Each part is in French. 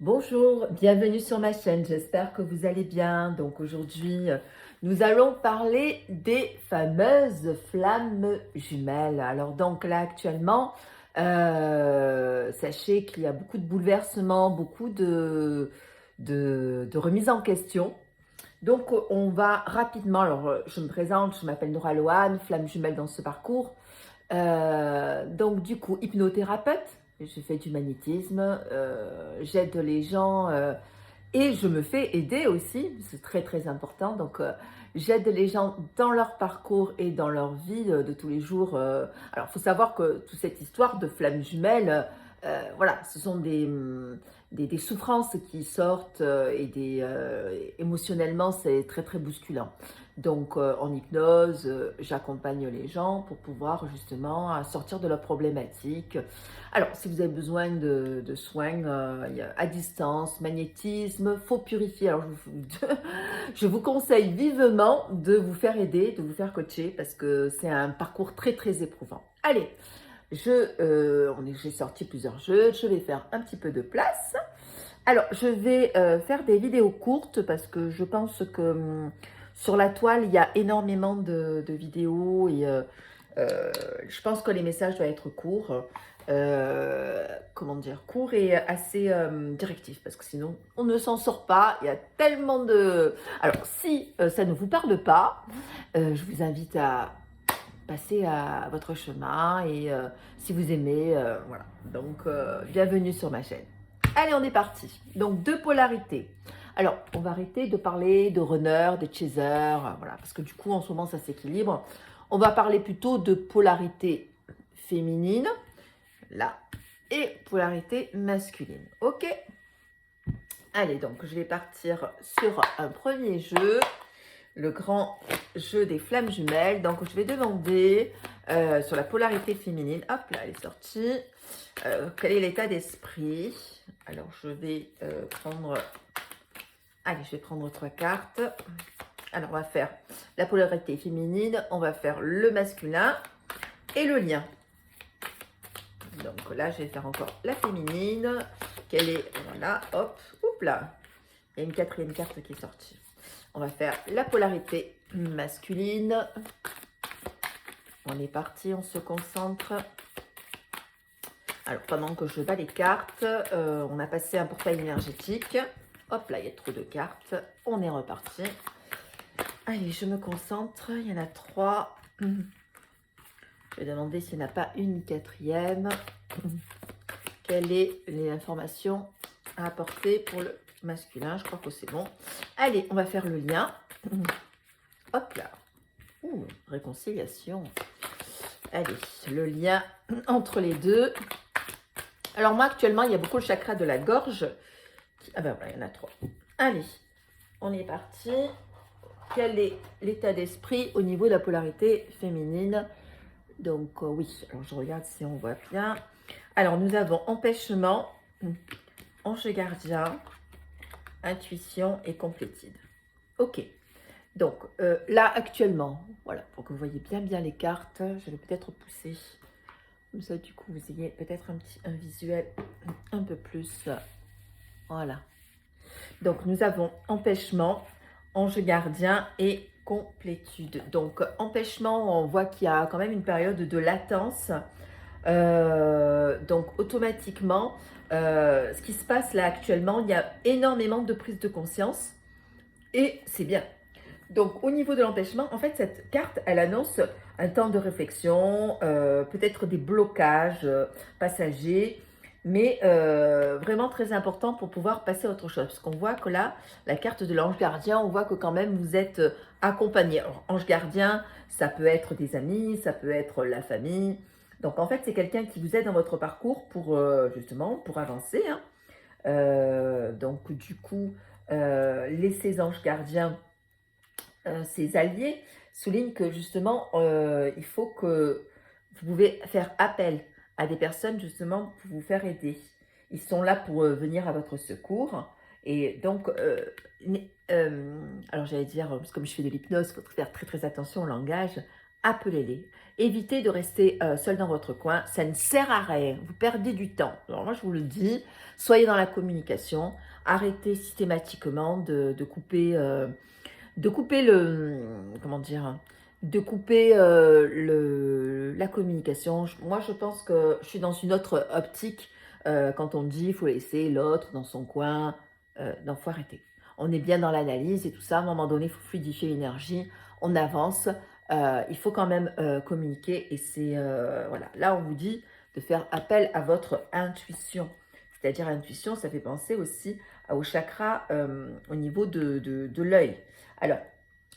Bonjour, bienvenue sur ma chaîne, j'espère que vous allez bien. Donc aujourd'hui, nous allons parler des fameuses flammes jumelles. Alors donc là actuellement, sachez qu'il y a beaucoup de bouleversements, beaucoup de remises en question. Donc on va rapidement, alors je me présente, je m'appelle Nora Lohan, flamme jumelle dans ce parcours. Donc du coup, hypnothérapeute, j'ai fait du magnétisme, j'aide les gens et je me fais aider aussi, c'est très très important. Donc j'aide les gens dans leur parcours et dans leur vie de tous les jours. Alors il faut savoir que toute cette histoire de flammes jumelles, voilà, ce sont des souffrances qui sortent émotionnellement c'est très très bousculant. Donc en hypnose, j'accompagne les gens pour pouvoir justement sortir de leurs problématiques. Alors si vous avez besoin de soins à distance, magnétisme, faut purifier. Alors je vous conseille vivement de vous faire aider, de vous faire coacher parce que c'est un parcours très très éprouvant. Allez, j'ai sorti plusieurs jeux, je vais faire un petit peu de place. Alors, je vais faire des vidéos courtes parce que je pense que sur la toile, il y a énormément de vidéos et je pense que les messages doivent être courts. Comment dire, courts et assez directifs parce que sinon, on ne s'en sort pas. Il y a tellement de... Alors, si ça ne vous parle pas, je vous invite à passer à votre chemin et si vous aimez, voilà. Donc, bienvenue sur ma chaîne. Allez, on est parti. Donc, deux polarités. Alors, on va arrêter de parler de runner, de chaser, voilà, parce que du coup, en ce moment, ça s'équilibre. On va parler plutôt de polarité féminine, là, et polarité masculine. Ok? Allez, donc, je vais partir sur un premier jeu, le grand jeu des flammes jumelles. Donc, je vais demander sur la polarité féminine. Hop, là, elle est sortie. Quel est l'état d'esprit? Alors, je vais prendre... Allez, je vais prendre 3 cartes. Alors, on va faire la polarité féminine, on va faire le masculin et le lien. Donc là, je vais faire encore la féminine. Quelle est... Voilà, hop, hop là. Il y a une quatrième carte qui est sortie. On va faire la polarité masculine. On est parti, on se concentre. Alors, pendant que je bats les cartes, on a passé un portail énergétique. Hop là, il y a trop de cartes. On est reparti. Allez, je me concentre. Il y en a 3. Je vais demander s'il n'y en a pas une quatrième. Quelle est l'information à apporter pour le masculin? Je crois que c'est bon. Allez, on va faire le lien. Hop là. Ouh, réconciliation. Allez, le lien entre les deux. Alors moi, actuellement, il y a beaucoup le chakra de la gorge. Ah ben voilà, il y en a 3. Allez, on est parti. Quel est l'état d'esprit au niveau de la polarité féminine? Donc oui, alors je regarde si on voit bien. Alors nous avons empêchement, ange gardien, intuition et complétude. Ok, donc là actuellement, voilà, pour que vous voyez bien les cartes, je vais peut-être pousser. Comme ça, du coup, vous ayez peut-être un visuel un peu plus. Voilà. Donc, nous avons empêchement, ange gardien et complétude. Donc, empêchement, on voit qu'il y a quand même une période de latence. Donc, automatiquement, ce qui se passe là actuellement, il y a énormément de prise de conscience et c'est bien. Donc, au niveau de l'empêchement, en fait, cette carte, elle annonce un temps de réflexion, peut-être des blocages passagers, mais vraiment très important pour pouvoir passer à autre chose. Parce qu'on voit que là, la carte de l'ange gardien, on voit que quand même vous êtes accompagné. Alors, ange gardien, ça peut être des amis, ça peut être la famille. Donc, en fait, c'est quelqu'un qui vous aide dans votre parcours pour, justement, pour avancer. Hein. Donc, du coup, laissez anges gardiens ses alliés soulignent que justement, il faut que vous pouvez faire appel à des personnes justement pour vous faire aider. Ils sont là pour venir à votre secours. Et donc, alors j'allais dire, comme je fais de l'hypnose, il faut faire très très attention au langage. appelez-les. Évitez de rester seul dans votre coin, ça ne sert à rien, vous perdez du temps. Alors moi je vous le dis, soyez dans la communication, arrêtez systématiquement de couper comment dire, de couper la communication. Moi je pense que je suis dans une autre optique quand on dit il faut laisser l'autre dans son coin, non, faut arrêter. On est bien dans l'analyse et tout ça, à un moment donné il faut fluidifier l'énergie, on avance. Il faut quand même communiquer et c'est voilà, là on vous dit de faire appel à votre intuition, c'est-à-dire intuition, ça fait penser aussi au chakra au niveau de l'œil. Alors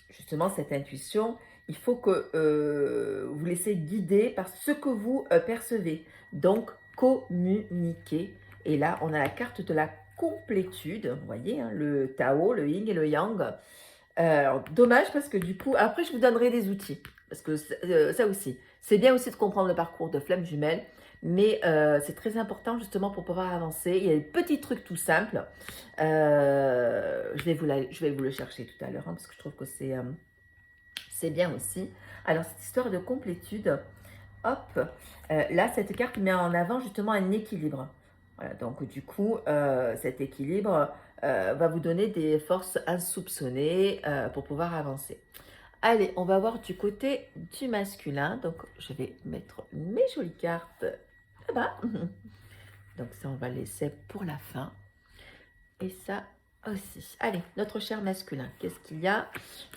justement cette intuition, il faut que vous laissez guider par ce que vous percevez, donc communiquer. Et là on a la carte de la complétude, vous voyez hein, le Tao, le Yin et le Yang. Alors, dommage parce que du coup, après je vous donnerai des outils. Parce que ça aussi, c'est bien aussi de comprendre le parcours de flamme jumelle. Mais c'est très important justement pour pouvoir avancer. Il y a des petits trucs tout simples. Je vais vous le chercher tout à l'heure. Hein, parce que je trouve que c'est bien aussi. Alors, cette histoire de complétude, hop. Là, cette carte met en avant justement un équilibre. Voilà, donc du coup, cet équilibre va vous donner des forces insoupçonnées pour pouvoir avancer. Allez, on va voir du côté du masculin. Donc, je vais mettre mes jolies cartes là-bas. Donc, ça, on va laisser pour la fin. Et ça aussi. Allez, notre cher masculin, qu'est-ce qu'il y a?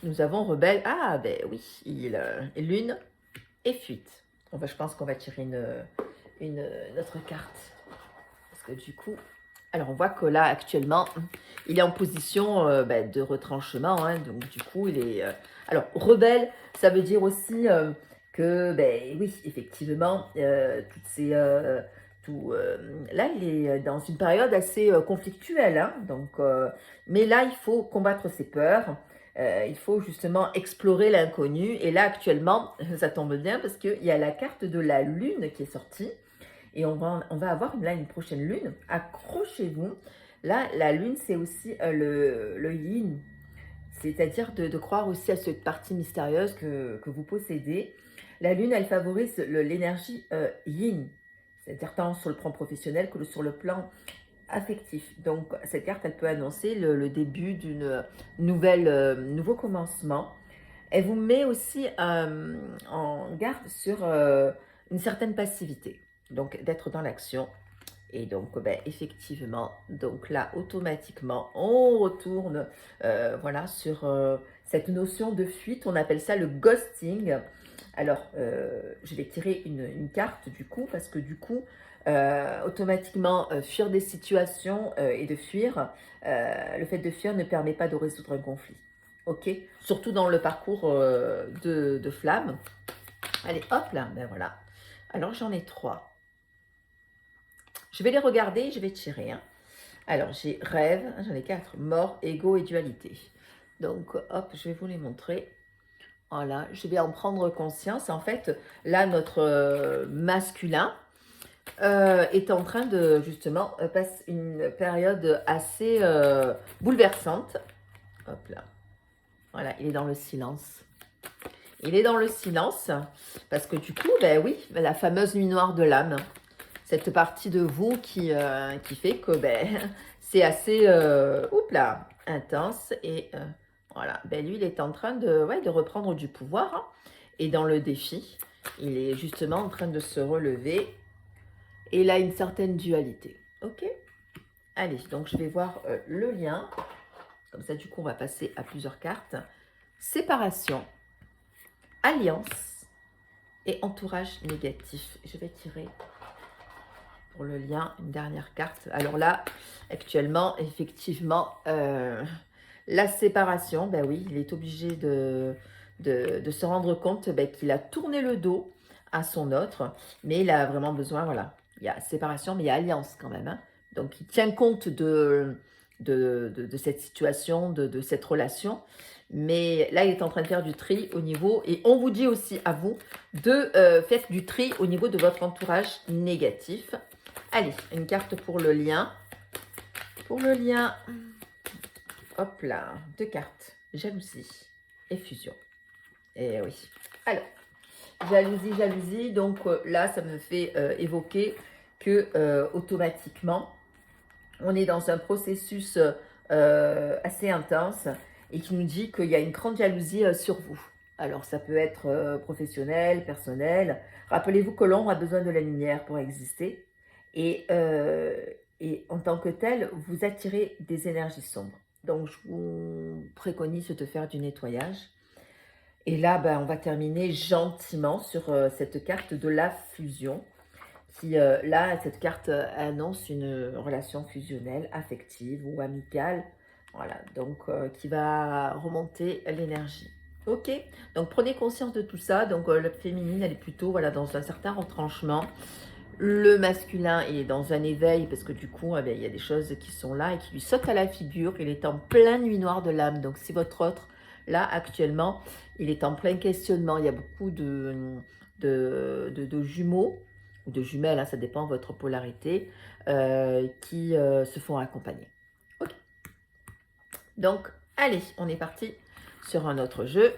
Nous avons rebelle. Ah, ben oui, lune et fuite. Je pense qu'on va tirer une autre carte. Parce que du coup, alors on voit que là actuellement, il est en position de retranchement. Hein, donc du coup, il est... alors, rebelle, ça veut dire aussi que, oui, effectivement, toutes ces... là, il est dans une période assez conflictuelle. Hein, donc, mais là, il faut combattre ses peurs. Il faut justement explorer l'inconnu. Et là, actuellement, ça tombe bien parce qu'il y a la carte de la lune qui est sortie. Et on va avoir là une prochaine lune. Accrochez-vous. Là, la lune, c'est aussi le yin. C'est-à-dire de croire aussi à cette partie mystérieuse que vous possédez. La lune, elle favorise l'énergie yin. C'est-à-dire tant sur le plan professionnel que sur le plan affectif. Donc, cette carte, elle peut annoncer le début d'une nouveau commencement. Elle vous met aussi en garde sur une certaine passivité. Donc, d'être dans l'action. Et donc, effectivement, donc là, automatiquement, on retourne voilà, sur cette notion de fuite. On appelle ça le ghosting. Alors, je vais tirer une carte du coup, parce que du coup, automatiquement, fuir des situations et de fuir, le fait de fuir ne permet pas de résoudre un conflit. Ok? Surtout dans le parcours de flamme. Allez, hop là, ben voilà. Alors, j'en ai 3. Je vais les regarder et je vais tirer. Hein. Alors, j'ai rêve, j'en ai 4. Mort, ego et dualité. Donc, hop, je vais vous les montrer. Voilà, je vais en prendre conscience. En fait, là, notre masculin est en train de, justement, passer une période assez bouleversante. Hop là. Voilà, il est dans le silence. Il est dans le silence parce que du coup, oui, la fameuse nuit noire de l'âme. Cette partie de vous qui fait que c'est assez intense. Et voilà, lui, il est en train de reprendre du pouvoir. Hein. Et dans le défi, il est justement en train de se relever. Et il a une certaine dualité. Ok? Allez, donc je vais voir le lien. Comme ça, du coup, on va passer à plusieurs cartes. Séparation, alliance et entourage négatif. Je vais tirer... pour le lien, une dernière carte. Alors là, actuellement, effectivement, la séparation, oui, il est obligé de se rendre compte qu'il a tourné le dos à son autre, mais il a vraiment besoin, voilà, il y a séparation, mais il y a alliance quand même. Hein. Donc, il tient compte de cette situation, de cette relation, mais là, il est en train de faire du tri au niveau, et on vous dit aussi à vous de faire du tri au niveau de votre entourage négatif. Allez, une carte pour le lien. Pour le lien, hop là, 2 cartes. Jalousie et fusion. Et oui. Alors, Jalousie, jalousie. Donc là, ça me fait évoquer que automatiquement, on est dans un processus assez intense et qui nous dit qu'il y a une grande jalousie sur vous. Alors, ça peut être professionnel, personnel. Rappelez-vous que l'ombre a besoin de la lumière pour exister. Et, et en tant que tel, vous attirez des énergies sombres. Donc, je vous préconise de faire du nettoyage. Et là, ben, on va terminer gentiment sur cette carte de la fusion. Qui, là, cette carte annonce une relation fusionnelle, affective ou amicale. Voilà, donc qui va remonter l'énergie. Ok, donc prenez conscience de tout ça. Donc la féminine, elle est plutôt voilà, dans un certain retranchement. Le masculin est dans un éveil parce que du coup, eh bien, il y a des choses qui sont là et qui lui sautent à la figure. Il est en pleine nuit noire de l'âme. Donc c'est votre autre, là, actuellement, il est en plein questionnement. Il y a beaucoup de jumeaux ou de jumelles, hein, ça dépend de votre polarité, qui se font accompagner. Ok. Donc, allez, on est parti sur un autre jeu.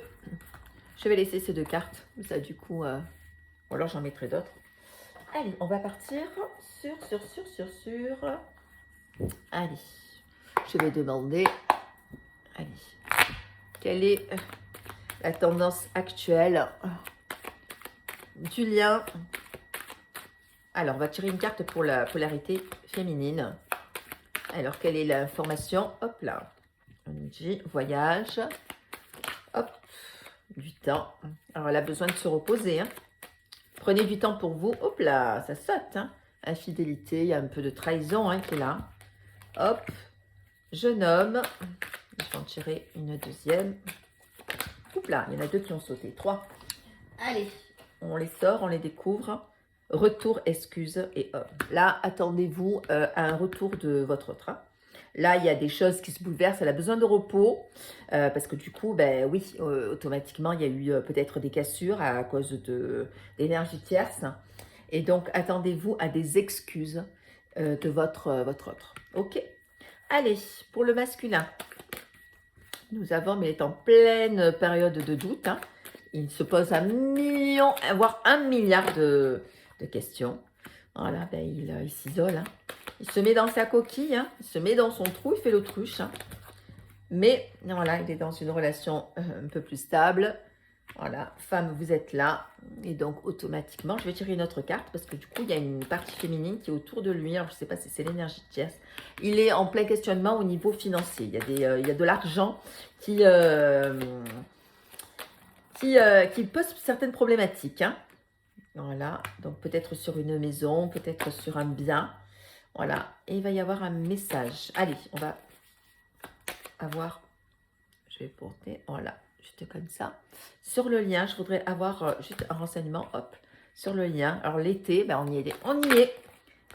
Je vais laisser ces deux cartes. Ça, du coup, ou alors j'en mettrai d'autres. Allez, on va partir sur. Allez, je vais demander, allez, quelle est la tendance actuelle du lien. Alors, on va tirer une carte pour la polarité féminine. Alors, quelle est l'information? Hop là, on nous dit voyage, hop, du temps. Alors, elle a besoin de se reposer, hein. Prenez du temps pour vous. Hop là, ça saute, hein. Infidélité, il y a un peu de trahison, hein, qui est là. Hop, jeune homme. Je vais en tirer une deuxième. Hop là, il y en a deux qui ont sauté. 3. Allez, on les sort, on les découvre. Retour, excuse et homme. Là, attendez-vous à un retour de votre autre, hein. Là, il y a des choses qui se bouleversent. Elle a besoin de repos parce que du coup, ben oui, automatiquement, il y a eu peut-être des cassures à cause d'énergie tierce. Et donc, attendez-vous à des excuses de votre autre. Ok. Allez, pour le masculin, nous avons, mais il est en pleine période de doute, hein. Il se pose un million, voire 1 milliard de questions. Voilà, ben il s'isole, hein. Il se met dans sa coquille, hein. Il se met dans son trou, il fait l'autruche, hein. Mais voilà, il est dans une relation un peu plus stable. Voilà, femme, vous êtes là. Et donc, automatiquement, je vais tirer une autre carte parce que du coup, il y a une partie féminine qui est autour de lui. Alors, je ne sais pas si c'est l'énergie de tierce. Il est en plein questionnement au niveau financier. Il y a de l'argent qui pose certaines problématiques, hein. Voilà, donc peut-être sur une maison, peut-être sur un bien. Voilà, et il va y avoir un message. Allez, on va avoir, je vais porter, voilà, juste comme ça. Sur le lien, je voudrais avoir juste un renseignement, hop, sur le lien. Alors l'été, ben on y est.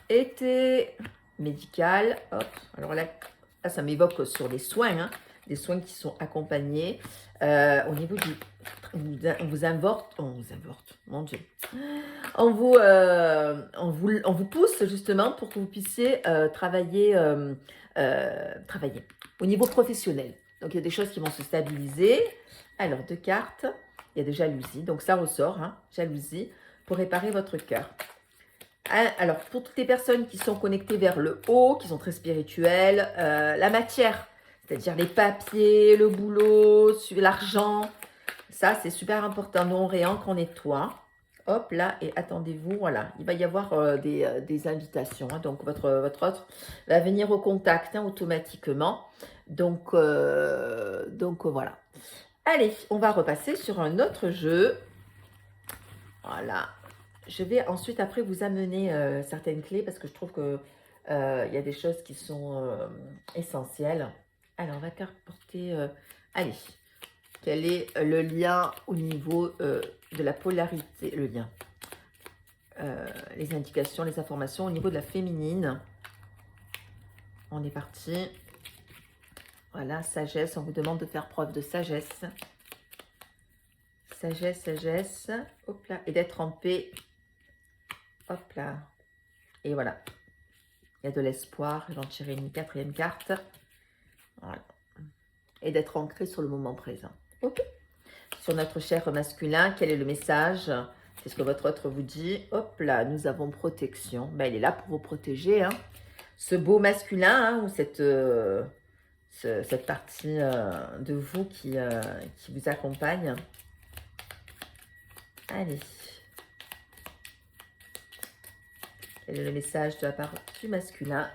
Été médical, hop. Alors là ça m'évoque sur des soins, hein, des soins qui sont accompagnés. Au niveau du... On vous invorte, mon Dieu. On vous pousse justement pour que vous puissiez travailler au niveau professionnel. Donc, il y a des choses qui vont se stabiliser. Alors, 2 cartes. Il y a de jalousie. Donc, ça ressort, hein, jalousie, pour réparer votre cœur. Alors, pour toutes les personnes qui sont connectées vers le haut, qui sont très spirituelles, la matière, c'est-à-dire les papiers, le boulot, l'argent, ça, c'est super important. Nous, on réancre, on nettoie. Hop, là, et attendez-vous, voilà. Il va y avoir des invitations, hein. Donc, votre autre va venir au contact, hein, automatiquement. Donc, voilà. Allez, on va repasser sur un autre jeu. Voilà. Je vais ensuite, après, vous amener certaines clés parce que je trouve que il y a des choses qui sont essentielles. Alors, on va porter... allez, quel est le lien au niveau de la polarité, le lien, les indications, les informations au niveau de la féminine. On est parti. Voilà, sagesse, on vous demande de faire preuve de sagesse. Sagesse, hop là, et d'être en paix. Hop là, et voilà. Il y a de l'espoir, j'en tirer une 4e carte. Voilà. Et d'être ancré sur le moment présent. Ok. Sur notre cher masculin, quel est le message C'est ce que votre autre vous dit. Hop là, nous avons protection. Ben, il est là pour vous protéger. Hein. Ce beau masculin, hein, ou cette partie de vous qui vous accompagne. Allez. Quel est le message de la part du masculin?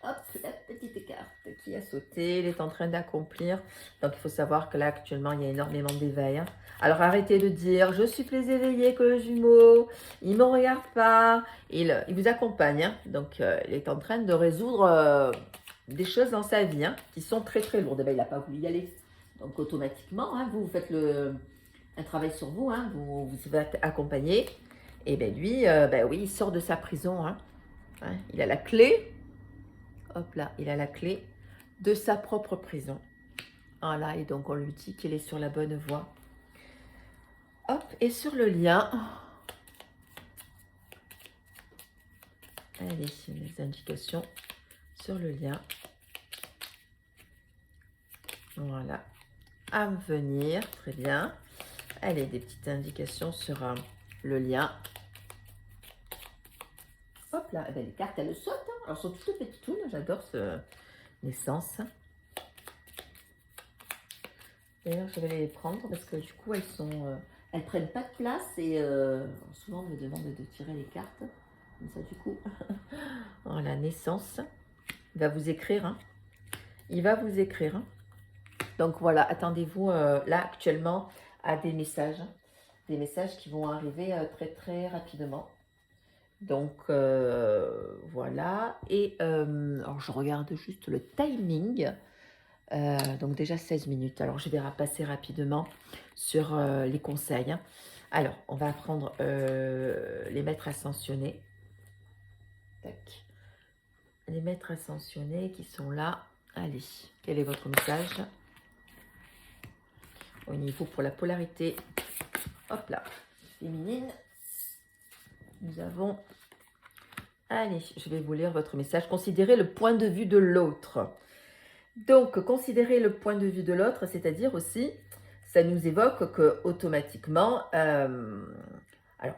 Hop, la petite carte qui a sauté, il est en train d'accomplir. Donc, il faut savoir que là, actuellement, il y a énormément d'éveil. Hein. Alors, arrêtez de dire, je suis plus éveillé que le jumeau, il ne me regarde pas. Il vous accompagne. Hein. Donc, il est en train de résoudre des choses dans sa vie hein, qui sont très, très lourdes. Eh ben, il n'a pas voulu y aller. Donc, automatiquement, hein, vous faites un travail sur vous. Hein, vous êtes accompagné. Et bien, lui, ben oui, il sort de sa prison. Hein. Hein, il a la clé. Hop là, il a la clé de sa propre prison. Voilà, et donc on lui dit qu'il est sur la bonne voie. Hop, et sur le lien. Allez, les indications sur le lien. Voilà. À venir, très bien. Allez, des petites indications sur le lien. Hop là, eh bien, les cartes, elles sautent. Hein. Alors, elles sont toutes petites tounes. J'adore ce naissance. D'ailleurs, je vais les prendre parce que du coup, elles prennent pas de place et souvent, on me demande de tirer les cartes. Comme ça, du coup, voilà, naissance. Il va vous écrire. Hein. Il va vous écrire. Hein. Donc, voilà, attendez-vous là, actuellement, à des messages. Des messages qui vont arriver très, très rapidement. Donc, voilà. Et alors, je regarde juste le timing. Donc, déjà 16 minutes. Alors, je vais passer rapidement sur les conseils. Hein. Alors, on va apprendre les maîtres ascensionnés. Tac. Les maîtres ascensionnés qui sont là. Allez, quel est votre message au niveau pour la polarité? Hop là, féminine. Nous avons... Allez, je vais vous lire votre message. Considérez le point de vue de l'autre. Donc, considérer le point de vue de l'autre, c'est-à-dire aussi, ça nous évoque que automatiquement, alors,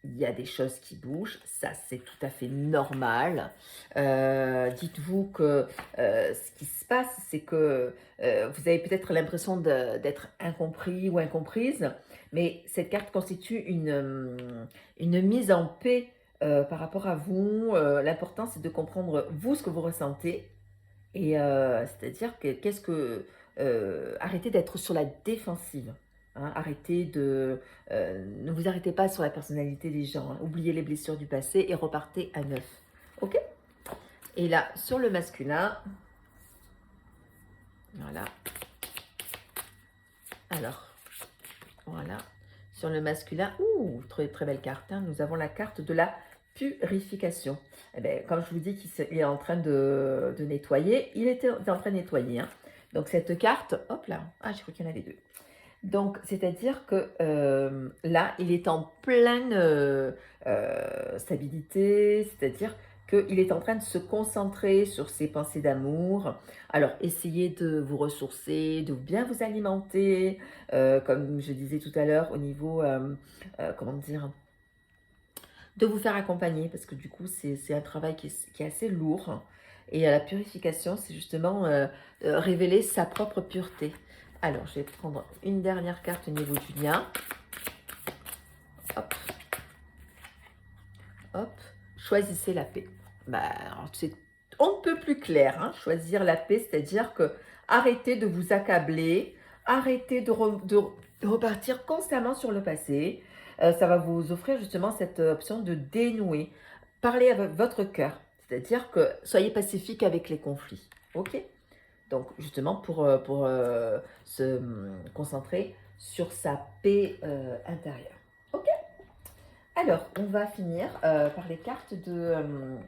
il y a des choses qui bougent, ça c'est tout à fait normal. Dites-vous que ce qui se passe, c'est que vous avez peut-être l'impression d'être incompris ou incomprise, mais cette carte constitue une mise en paix par rapport à vous. L'important, c'est de comprendre, vous, ce que vous ressentez. Et c'est-à-dire que arrêtez d'être sur la défensive. Hein, ne vous arrêtez pas sur la personnalité des gens. Hein, oubliez les blessures du passé et repartez à neuf. Ok? Et là, sur le masculin, voilà. Alors, voilà. Sur le masculin, très, très belle carte. Hein, nous avons la carte de la purification. Eh bien, comme je vous dis qu'il est en train de nettoyer, il était en train de nettoyer. Hein. Donc, cette carte, hop là, j'ai cru qu'il y en avait deux. Donc, c'est-à-dire que là, il est en pleine stabilité, c'est-à-dire qu'il est en train de se concentrer sur ses pensées d'amour. Alors, essayez de vous ressourcer, de bien vous alimenter, comme je disais tout à l'heure, au niveau, comment dire, de vous faire accompagner, parce que du coup, c'est un travail qui est assez lourd. Et la purification, c'est justement révéler sa propre pureté. Alors, je vais prendre une dernière carte au niveau du lien. Hop. Hop. Choisissez la paix. C'est on ne peut plus clair. Hein, choisir la paix, c'est-à-dire que arrêtez de vous accabler. Arrêtez de repartir constamment sur le passé. Ça va vous offrir justement cette option de dénouer. Parlez avec votre cœur. C'est-à-dire que soyez pacifique avec les conflits. Ok ? Donc, justement, pour se concentrer sur sa paix intérieure. Ok? Alors, on va finir par les cartes que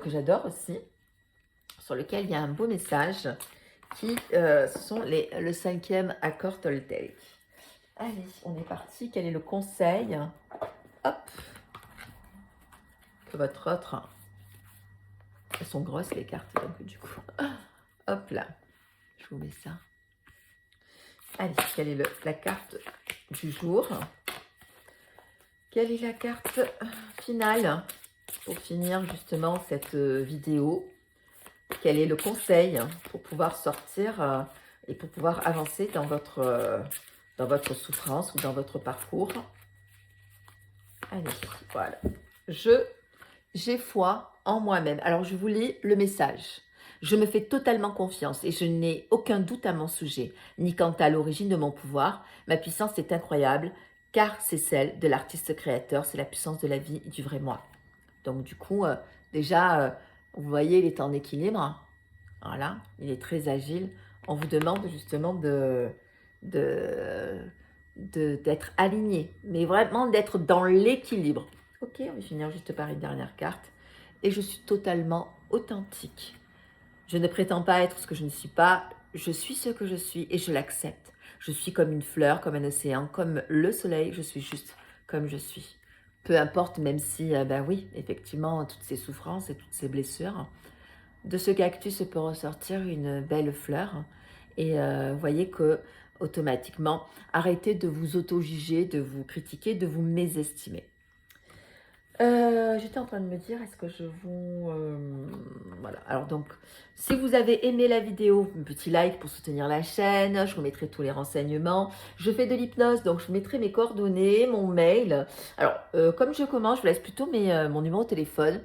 j'adore aussi, sur lesquelles il y a un beau message, qui sont le 5e accord Toltec. Allez, on est parti. Quel est le conseil? Hop! Que votre autre... Elles sont grosses, les cartes, donc du coup... Hop là, je vous mets ça. Allez, quelle est la carte du jour? Quelle est la carte finale pour finir justement cette vidéo? Quel est le conseil pour pouvoir sortir et pour pouvoir avancer dans votre souffrance ou dans votre parcours? Allez, voilà. J'ai foi en moi-même. Alors, je vous lis le message. Je me fais totalement confiance et je n'ai aucun doute à mon sujet, ni quant à l'origine de mon pouvoir. Ma puissance est incroyable, car c'est celle de l'artiste créateur, c'est la puissance de la vie et du vrai moi. Donc, du coup, déjà, vous voyez, il est en équilibre. Voilà, il est très agile. On vous demande justement d'être aligné, mais vraiment d'être dans l'équilibre. Ok, on va finir juste par une dernière carte. Et je suis totalement authentique. Je ne prétends pas être ce que je ne suis pas. Je suis ce que je suis et je l'accepte. Je suis comme une fleur, comme un océan, comme le soleil. Je suis juste comme je suis. Peu importe, même si, ben oui, effectivement, toutes ces souffrances et toutes ces blessures, de ce cactus peut ressortir une belle fleur. Et vous voyez que automatiquement, arrêtez de vous auto-juger, de vous critiquer, de vous mésestimer. J'étais en train de me dire, est-ce que je vous... voilà, alors donc, si vous avez aimé la vidéo, un petit like pour soutenir la chaîne, je vous mettrai tous les renseignements. Je fais de l'hypnose, donc je vous mettrai mes coordonnées, mon mail. Alors, comme je commence, je vous laisse plutôt mon numéro de téléphone.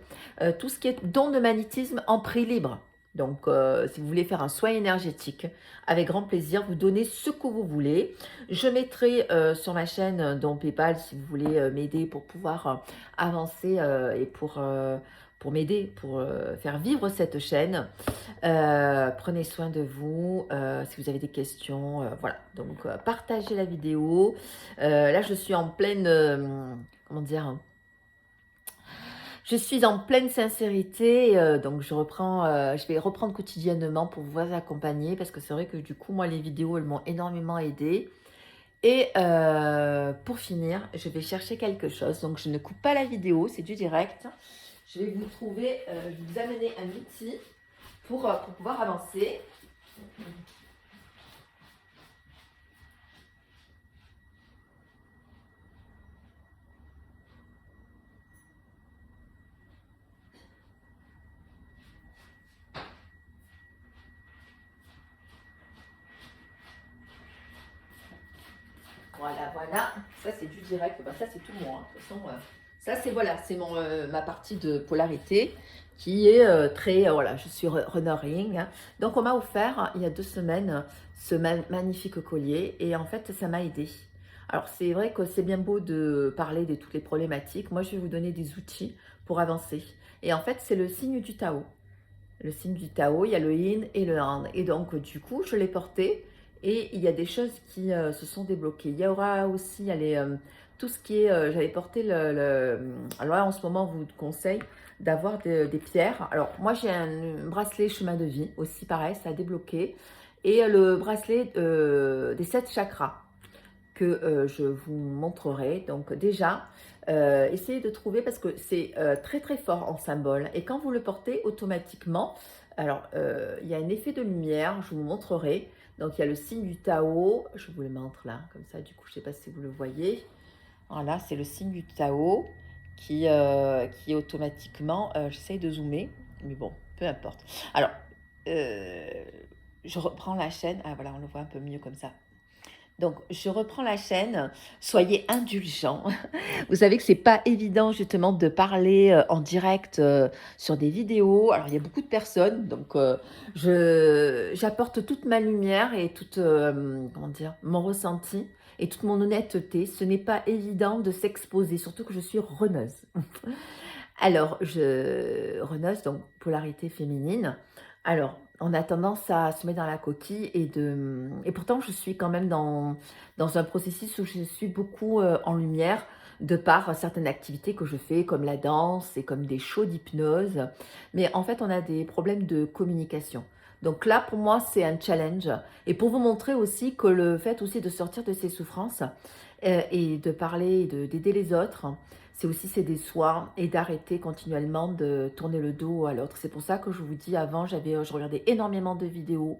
Tout ce qui est don de magnétisme en prix libre. Donc, si vous voulez faire un soin énergétique, avec grand plaisir, vous donnez ce que vous voulez. Je mettrai sur ma chaîne, dont PayPal, si vous voulez m'aider pour pouvoir avancer et pour m'aider, pour faire vivre cette chaîne. Prenez soin de vous. Si vous avez des questions, voilà. Donc, partagez la vidéo. Là, je suis en pleine... comment dire, je suis en pleine sincérité, donc je vais reprendre quotidiennement pour vous accompagner parce que c'est vrai que du coup, moi, les vidéos, elles m'ont énormément aidée. Et pour finir, je vais chercher quelque chose. Donc, je ne coupe pas la vidéo, c'est du direct. Je vais vous trouver, je vais vous amener un outil pour pouvoir avancer. Voilà, voilà. Ça, c'est du direct. Ben, ça, c'est tout moi. De toute façon, ça, c'est voilà, c'est ma partie de polarité qui est très... voilà, je suis runner ring. Hein. Donc, on m'a offert, il y a 2 semaines, ce magnifique collier. Et en fait, ça m'a aidé. Alors, c'est vrai que c'est bien beau de parler de toutes les problématiques. Moi, je vais vous donner des outils pour avancer. Et en fait, c'est le signe du Tao. Le signe du Tao, il y a le Yin et le Yang. Et donc, du coup, je l'ai porté et il y a des choses qui se sont débloquées. Il y aura aussi, tout ce qui est, j'avais porté alors là, en ce moment, on vous conseille d'avoir des pierres. Alors, moi, j'ai un bracelet chemin de vie, aussi pareil, ça a débloqué. Et le bracelet des 7 chakras que je vous montrerai. Donc déjà, essayez de trouver parce que c'est très très fort en symbole. Et quand vous le portez automatiquement, alors il y a un effet de lumière, je vous montrerai. Donc il y a le signe du Tao, je vous le montre là, comme ça du coup, je ne sais pas si vous le voyez. Voilà, c'est le signe du Tao qui automatiquement, j'essaye de zoomer, mais bon, peu importe. Alors, je reprends la chaîne, ah voilà, on le voit un peu mieux comme ça. Donc, je reprends la chaîne. Soyez indulgents. Vous savez que c'est pas évident justement de parler en direct sur des vidéos. Alors, il y a beaucoup de personnes, donc j'apporte toute ma lumière et toute comment dire, mon ressenti et toute mon honnêteté. Ce n'est pas évident de s'exposer, surtout que je suis runneuse. Alors, runneuse, donc polarité féminine. Alors, on a tendance à se mettre dans la coquille et pourtant je suis quand même dans un processus où je suis beaucoup en lumière de par certaines activités que je fais comme la danse et comme des shows d'hypnose. Mais en fait, on a des problèmes de communication. Donc là, pour moi, c'est un challenge. Et pour vous montrer aussi que le fait aussi de sortir de ces souffrances et de parler, d'aider les autres, c'est aussi s'aider soi et d'arrêter continuellement de tourner le dos à l'autre. C'est pour ça que je vous dis avant, je regardais énormément de vidéos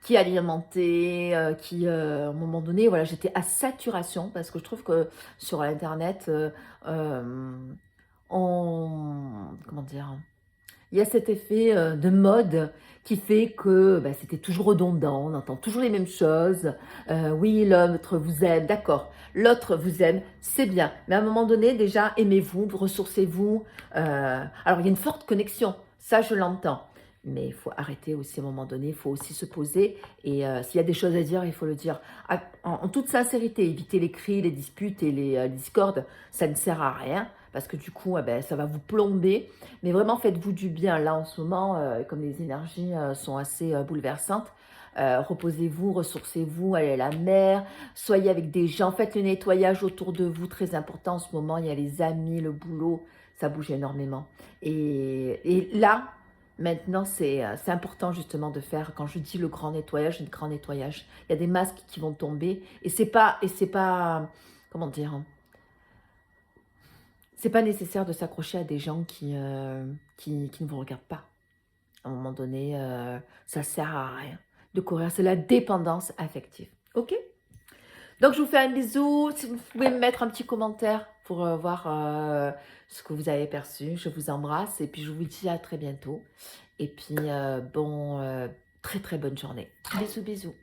qui alimentait, à un moment donné, voilà, j'étais à saturation parce que je trouve que sur internet, comment dire? Il y a cet effet, de mode qui fait que, bah, c'était toujours redondant, on entend toujours les mêmes choses. Oui, l'autre vous aime, d'accord, l'autre vous aime, c'est bien. Mais à un moment donné, déjà, aimez-vous, ressourcez-vous. Alors, il y a une forte connexion, ça, je l'entends. Mais il faut arrêter aussi à un moment donné, il faut aussi se poser. Et s'il y a des choses à dire, il faut le dire en toute sincérité. Éviter les cris, les disputes et les discordes, ça ne sert à rien. Parce que du coup, ben, ça va vous plomber. Mais vraiment, faites-vous du bien. Là, en ce moment, comme les énergies sont assez bouleversantes, reposez-vous, ressourcez-vous, allez à la mer, soyez avec des gens, faites le nettoyage autour de vous, très important en ce moment. Il y a les amis, le boulot, ça bouge énormément. Et là, maintenant, c'est important justement de faire, quand je dis le grand nettoyage, il y a des masques qui vont tomber et c'est pas, comment dire, c'est pas nécessaire de s'accrocher à des gens qui ne vous regardent pas. À un moment donné, ça sert à rien de courir. C'est la dépendance affective. OK? Donc, je vous fais un bisou. Si vous pouvez me mettre un petit commentaire pour voir ce que vous avez perçu. Je vous embrasse et puis je vous dis à très bientôt. Et puis, très très bonne journée. Bisous, bisous.